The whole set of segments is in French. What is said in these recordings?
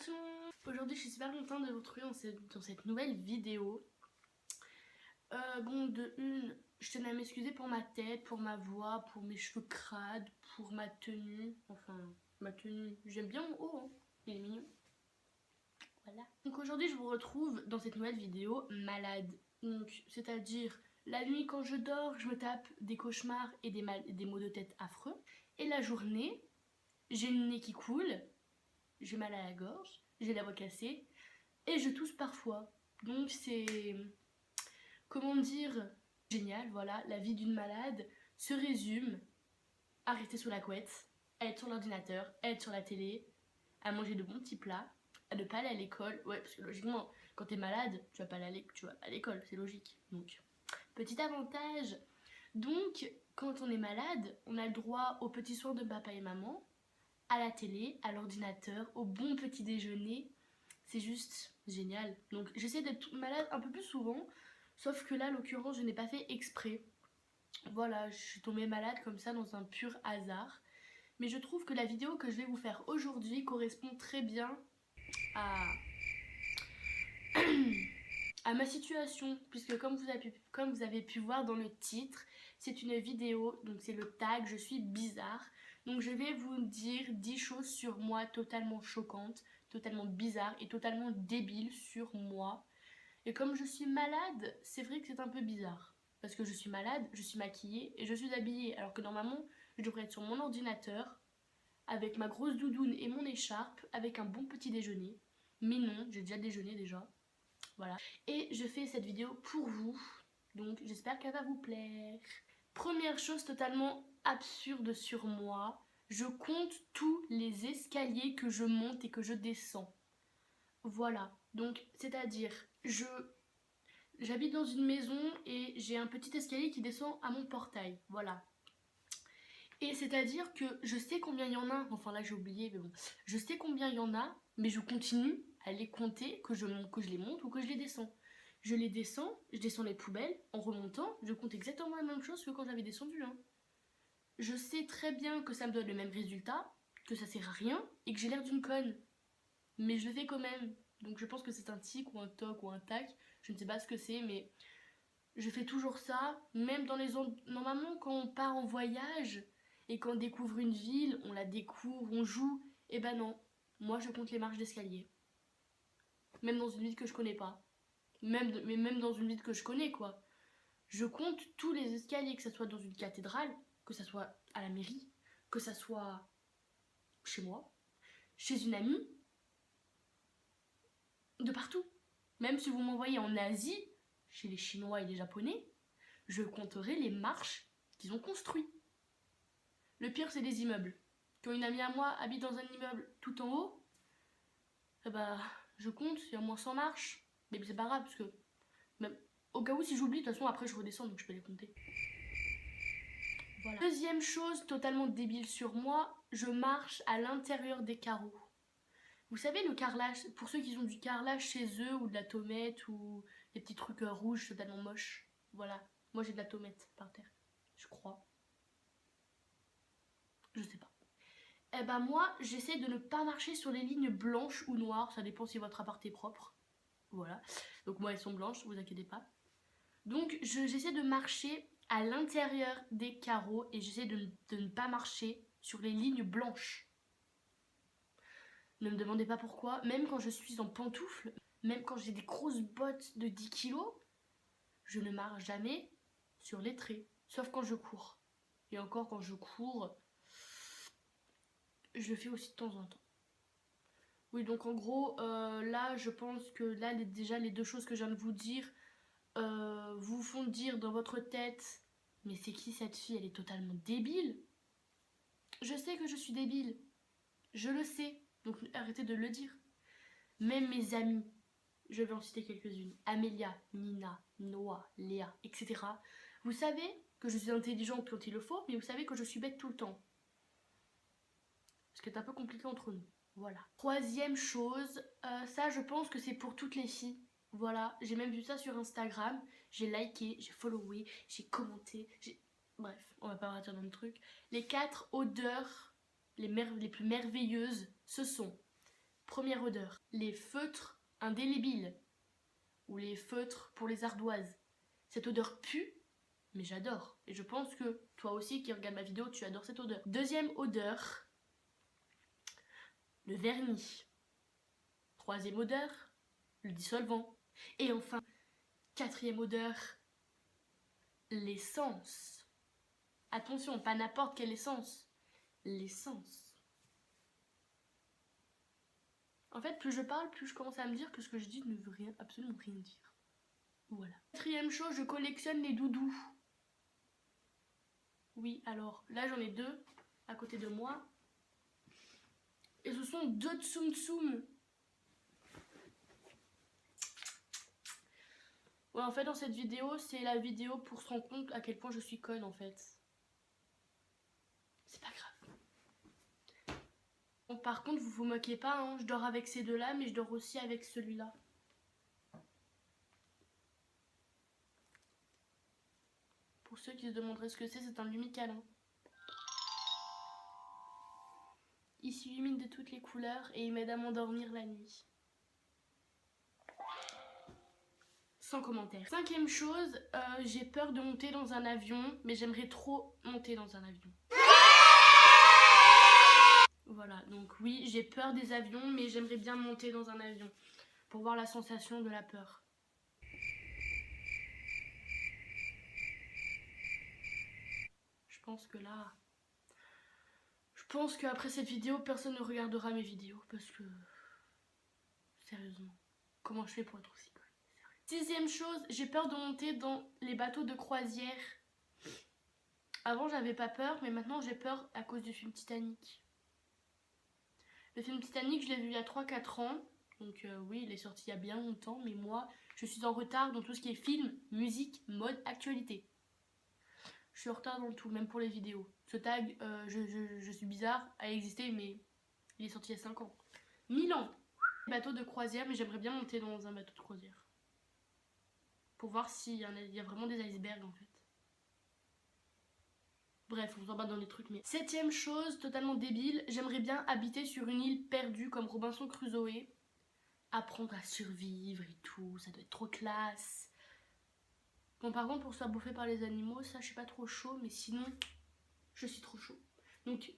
internet. Aujourd'hui je suis super contente de vous retrouver dans cette nouvelle vidéo. Bon, de une, je tenais à m'excuser pour ma tête, pour ma voix, pour mes cheveux crades, pour ma tenue. Enfin, ma tenue, j'aime bien mon haut, hein. Il est mignon. Voilà. Donc aujourd'hui je vous retrouve dans cette nouvelle vidéo malade. Donc c'est-à-dire la nuit quand je dors, je me tape des cauchemars et des maux de tête affreux. Et la journée, j'ai le nez qui coule, j'ai mal à la gorge, j'ai la voix cassée et je tousse parfois. Donc c'est, comment dire, génial, voilà. La vie d'une malade se résume à rester sous la couette, à être sur l'ordinateur, à être sur la télé, à manger de bons petits plats, à ne pas aller à l'école. Ouais, parce que logiquement, quand t'es malade, tu vas pas aller à l'école, c'est logique. Donc, petit avantage. Donc, quand on est malade, on a le droit aux petits soins de papa et maman, à la télé, à l'ordinateur, au bon petit déjeuner. C'est juste génial. Donc j'essaie d'être malade un peu plus souvent, sauf que là, en l'occurrence, je n'ai pas fait exprès. Voilà, je suis tombée malade comme ça dans un pur hasard. Mais je trouve que la vidéo que je vais vous faire aujourd'hui correspond très bien à, à ma situation, puisque comme vous avez pu voir dans le titre, c'est une vidéo, donc c'est le tag, je suis bizarre. Donc je vais vous dire 10 choses sur moi totalement choquantes, totalement bizarres et totalement débiles sur moi. Et comme je suis malade, c'est vrai que c'est un peu bizarre. Parce que je suis malade, je suis maquillée et je suis habillée. Alors que normalement, je devrais être sur mon ordinateur, avec ma grosse doudoune et mon écharpe, avec un bon petit déjeuner. Mais non, j'ai déjà déjeuné déjà. Voilà. Et je fais cette vidéo pour vous. Donc j'espère qu'elle va vous plaire. Première chose totalement absurde sur moi, je compte tous les escaliers que je monte et que je descends. Voilà, donc c'est-à-dire, j'habite dans une maison et j'ai un petit escalier qui descend à mon portail, voilà. Et c'est-à-dire que je sais combien il y en a, enfin là j'ai oublié, mais bon, je sais combien il y en a, mais je continue à les compter, que je les monte ou que je les descends. Je les descends, je descends les poubelles, en remontant, je compte exactement la même chose que quand j'avais descendu, hein. Je sais très bien que ça me donne le même résultat, que ça sert à rien et que j'ai l'air d'une conne. Mais je le fais quand même. Donc je pense que c'est un tic ou un toc ou un tac. Je ne sais pas ce que c'est, mais je fais toujours ça. Même dans les normalement, quand on part en voyage et qu'on découvre une ville, on la découvre, on joue. Et ben non, moi je compte les marches d'escalier. Même dans une ville que je connais pas. Mais même dans une ville que je connais, quoi. Je compte tous les escaliers, que ce soit dans une cathédrale, que ce soit à la mairie, que ce soit chez moi, chez une amie, de partout. Même si vous m'envoyez en Asie, chez les Chinois et les Japonais, je compterai les marches qu'ils ont construites. Le pire, c'est les immeubles. Quand une amie à moi habite dans un immeuble tout en haut, eh ben, je compte, il y a au moins 100 marches. Mais c'est pas grave, parce que même, au cas où, si j'oublie, de toute façon, après, je redescends, donc je peux les compter. Voilà. Deuxième chose totalement débile sur moi, je marche à l'intérieur des carreaux. Vous savez le carrelage, pour ceux qui ont du carrelage chez eux, ou de la tomate, ou des petits trucs rouges totalement moches. Voilà, moi j'ai de la tomate par terre, je crois. Je sais pas. Eh ben moi, j'essaie de ne pas marcher sur les lignes blanches ou noires, ça dépend si votre appart est propre. Voilà, donc moi elles sont blanches, vous inquiétez pas. Donc j'essaie de marcher à l'intérieur des carreaux et j'essaie de ne pas marcher sur les lignes blanches. Ne me demandez pas pourquoi, même quand je suis en pantoufles, même quand j'ai des grosses bottes de 10 kilos, je ne marche jamais sur les traits, sauf quand je cours. Et encore quand je cours, je le fais aussi de temps en temps. Oui, donc en gros, là, je pense que là, déjà, les deux choses que je viens de vous dire vous font dire dans votre tête, mais c'est qui cette fille? Elle est totalement débile. Je sais que je suis débile. Je le sais. Donc arrêtez de le dire. Même mes amis, je vais en citer quelques-unes. Amélia, Nina, Noah, Léa, etc. Vous savez que je suis intelligente quand il le faut, mais vous savez que je suis bête tout le temps. Ce qui est un peu compliqué entre nous. Voilà. Troisième chose, ça je pense que c'est pour toutes les filles. Voilà, j'ai même vu ça sur Instagram. J'ai liké, j'ai followé, j'ai commenté. Bref, on va pas rater dans le truc. Les 4 odeurs les plus merveilleuses, ce sont Première odeur, les feutres indélébiles ou les feutres pour les ardoises. Cette odeur pue, mais j'adore. Et je pense que toi aussi qui regardes ma vidéo, tu adores cette odeur. Deuxième odeur, le vernis. Troisième odeur, le dissolvant. Et enfin, quatrième odeur, l'essence. Attention, pas n'importe quelle essence. L'essence. En fait, plus je parle, plus je commence à me dire que ce que je dis ne veut absolument rien dire. Voilà. Quatrième chose, je collectionne les doudous. Oui, alors là j'en ai deux à côté de moi. Et ce sont deux Tsum Tsum. Ouais, en fait, dans cette vidéo, c'est la vidéo pour se rendre compte à quel point je suis conne, en fait. C'est pas grave. Bon, par contre, vous moquez pas, hein, je dors avec ces deux-là, mais je dors aussi avec celui-là. Pour ceux qui se demanderaient ce que c'est un lumicalin. Il s'illumine de toutes les couleurs et il m'aide à m'endormir la nuit. Sans commentaire. Cinquième chose, j'ai peur de monter dans un avion, mais j'aimerais trop monter dans un avion. Voilà, donc oui, j'ai peur des avions, mais j'aimerais bien monter dans un avion pour voir la sensation de la peur. Je pense que là... Je pense qu'après cette vidéo, personne ne regardera mes vidéos parce que... Sérieusement, comment je fais pour être aussi conne? Sixième chose, j'ai peur de monter dans les bateaux de croisière. Avant, j'avais pas peur, mais maintenant j'ai peur à cause du film Titanic. Le film Titanic, je l'ai vu il y a 3-4 ans. Donc oui, il est sorti il y a bien longtemps. Mais moi, je suis en retard dans tout ce qui est film, musique, mode, actualité. Je suis en retard dans tout, même pour les vidéos. Ce tag, je suis bizarre, a existé, mais il est sorti il y a 5 ans. 1000 ans. Bateau de croisière, mais j'aimerais bien monter dans un bateau de croisière. Pour voir s'il y a vraiment des icebergs en fait. Bref, on s'en bat dans les trucs, mais... Septième chose, totalement débile, j'aimerais bien habiter sur une île perdue comme Robinson Crusoe. Apprendre à survivre et tout, ça doit être trop classe. Bon, par contre, pour se faire bouffer par les animaux, ça, je suis pas trop chaud, mais sinon, je suis trop chaud. Donc,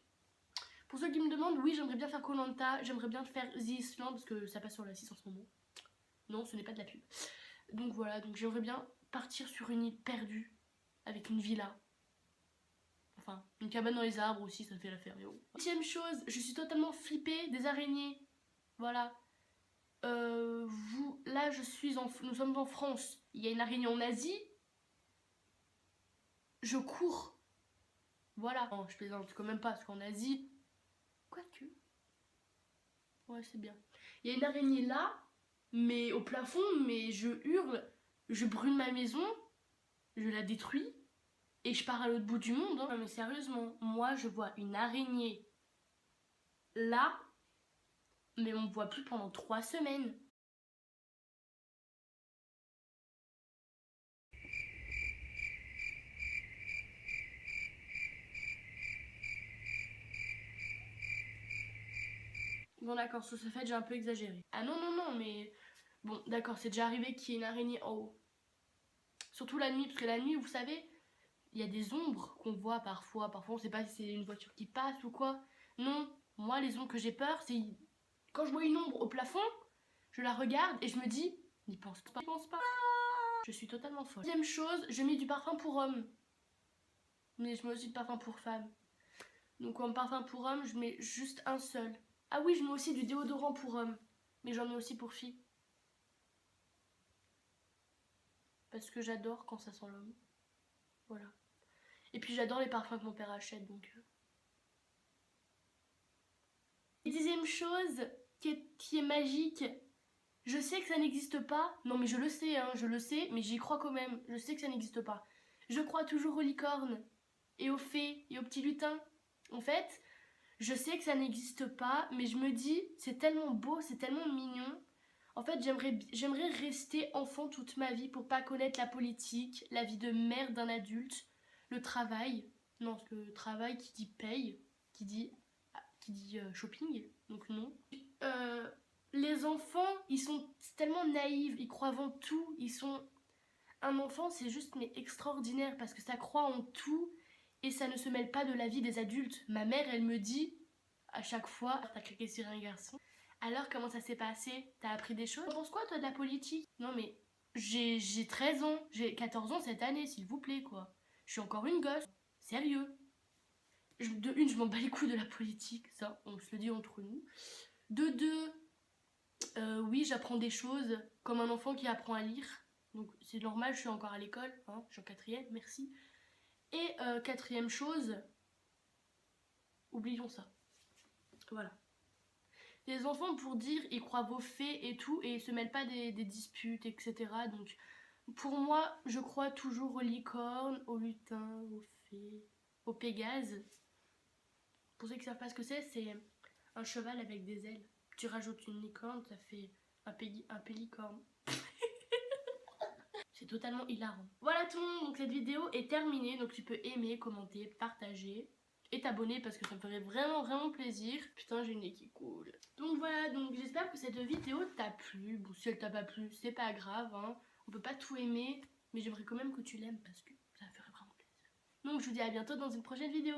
pour ceux qui me demandent, oui, j'aimerais bien faire Koh-Lanta, j'aimerais bien faire The Island, parce que ça passe sur la 6 en ce moment. Non, ce n'est pas de la pub. Donc voilà, donc j'aimerais bien partir sur une île perdue, avec une villa. Enfin, une cabane dans les arbres aussi, ça fait l'affaire. Deuxième chose, je suis totalement flippée des araignées. Voilà. Là, nous sommes en France. Il y a une araignée en Asie. Je cours. Voilà. Non, je plaisante quand même pas, parce qu'en Asie... Quoique. Ouais, c'est bien. Il y a une araignée là, mais au plafond, mais je hurle. Je brûle ma maison. Je la détruis. Et je pars à l'autre bout du monde. Hein. Non mais sérieusement, moi je vois une araignée là, mais on me voit plus pendant 3 semaines. Bon d'accord, sur ce fait j'ai un peu exagéré. Ah non non non mais... Bon d'accord, c'est déjà arrivé qu'il y ait une araignée en haut. Surtout la nuit, parce que la nuit vous savez, il y a des ombres qu'on voit parfois. Parfois on sait pas si c'est une voiture qui passe ou quoi. Non, moi les ombres que j'ai peur, c'est... Quand je vois une ombre au plafond, je la regarde et je me dis... N'y pense pas, n'y pense pas. Je suis totalement folle. Deuxième chose, je mets du parfum pour homme. Mais je mets aussi du parfum pour femme. Donc en parfum pour homme, je mets juste un seul. Ah oui, je mets aussi du déodorant pour homme. Mais j'en mets aussi pour fille. Parce que j'adore quand ça sent l'homme. Voilà. Et puis j'adore les parfums que mon père achète, donc... Et dixième chose qui est magique, je sais que ça n'existe pas. Non mais je le sais, hein, je le sais, mais j'y crois quand même. Je sais que ça n'existe pas. Je crois toujours aux licornes, et aux fées, et aux petits lutins. En fait, je sais que ça n'existe pas, mais je me dis, c'est tellement beau, c'est tellement mignon. En fait, j'aimerais rester enfant toute ma vie pour pas connaître la politique, la vie de mère d'un adulte, le travail. Non, parce que le travail qui dit paye, qui dit shopping, donc non. les enfants, ils sont tellement naïfs, ils croient en tout, un enfant, c'est juste mais extraordinaire parce que ça croit en tout et ça ne se mêle pas de la vie des adultes. Ma mère, elle me dit à chaque fois, t'as craqué sur un garçon. Alors, comment ça s'est passé? T'as appris des choses? Tu penses quoi, toi, de la politique? Non, mais j'ai 13 ans, j'ai 14 ans cette année, s'il vous plaît, quoi. Je suis encore une gosse. Sérieux. De une, je m'en bats les couilles de la politique, ça, on se le dit entre nous. De deux, oui, j'apprends des choses comme un enfant qui apprend à lire. Donc c'est normal, je suis encore à l'école, hein, je suis en quatrième, merci. Et quatrième chose, oublions ça. Voilà. Les enfants, pour dire, ils croient vos faits et tout, et ils se mêlent pas des disputes, etc. Donc pour moi, je crois toujours aux licornes, aux lutins, aux fées, aux pégases. Pour ceux qui savent pas ce que c'est un cheval avec des ailes. Tu rajoutes une licorne, ça fait un pélicorne. C'est totalement hilarant. Voilà tout le monde, donc cette vidéo est terminée. Donc tu peux aimer, commenter, partager et t'abonner parce que ça me ferait vraiment plaisir. Putain, j'ai une nez qui coule. Donc voilà, donc j'espère que cette vidéo t'a plu. Bon, si elle t'a pas plu, c'est pas grave, hein. On peut pas tout aimer, mais j'aimerais quand même que tu l'aimes parce que ça me ferait vraiment plaisir. Donc je vous dis à bientôt dans une prochaine vidéo.